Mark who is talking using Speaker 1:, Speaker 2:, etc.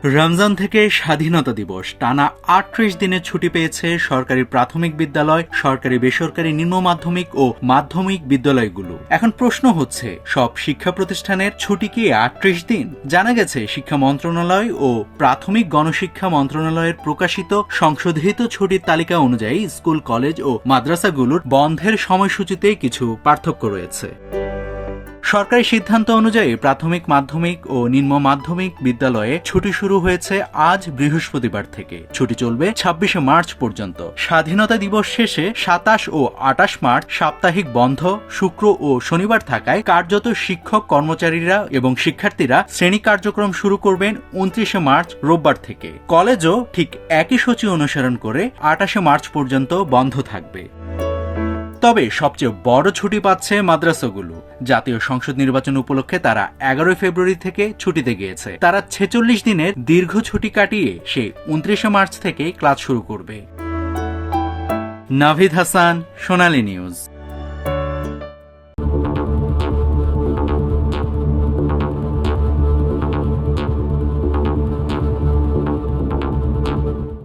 Speaker 1: রমজান থেকে স্বাধীনতা দিবস টানা ৩৮ দিনের ছুটি পেয়েছে সরকারি প্রাথমিক বিদ্যালয়, সরকারি বেসরকারি নিম্ন মাধ্যমিক ও মাধ্যমিক বিদ্যালয়গুলো। এখন প্রশ্ন হচ্ছে, সব শিক্ষা প্রতিষ্ঠানের ছুটি কি ৩৮ দিন? জানা গেছে, শিক্ষা মন্ত্রণালয় ও প্রাথমিক গণশিক্ষা মন্ত্রণালয়ের প্রকাশিত সংশোধিত ছুটির তালিকা অনুযায়ী স্কুল, কলেজ ও মাদ্রাসাগুলোর বন্ধের সময়সূচিতে কিছু পার্থক্য রয়েছে। সরকারি সিদ্ধান্ত অনুযায়ী প্রাথমিক, মাধ্যমিক ও নিম্ন মাধ্যমিক বিদ্যালয়ে ছুটি শুরু হয়েছে আজ বৃহস্পতিবার থেকে। ছুটি চলবে ২৬শে মার্চ পর্যন্ত। স্বাধীনতা দিবস শেষে ২৭ ও ২৮ মার্চ সাপ্তাহিক বন্ধ, শুক্র ও শনিবার থাকায় কার্যত শিক্ষক, কর্মচারীরা এবং শিক্ষার্থীরা শ্রেণী কার্যক্রম শুরু করবেন ২৯শে মার্চ রোববার থেকে। কলেজও ঠিক একই সূচি অনুসরণ করে ২৮শে মার্চ পর্যন্ত বন্ধ থাকবে। তবে সবচেয়ে বড় ছুটি পাচ্ছে মাদ্রাসাগুলো। জাতীয় সংসদ নির্বাচন উপলক্ষে তারা ১১ ফেব্রুয়ারি থেকে ছুটিতে গিয়েছে। তারা ৪৬ দিনের দীর্ঘ ছুটি কাটিয়ে সে ২৯শে মার্চ থেকে ক্লাস শুরু করবে। নাভিদ হাসান, সোনালী নিউজ।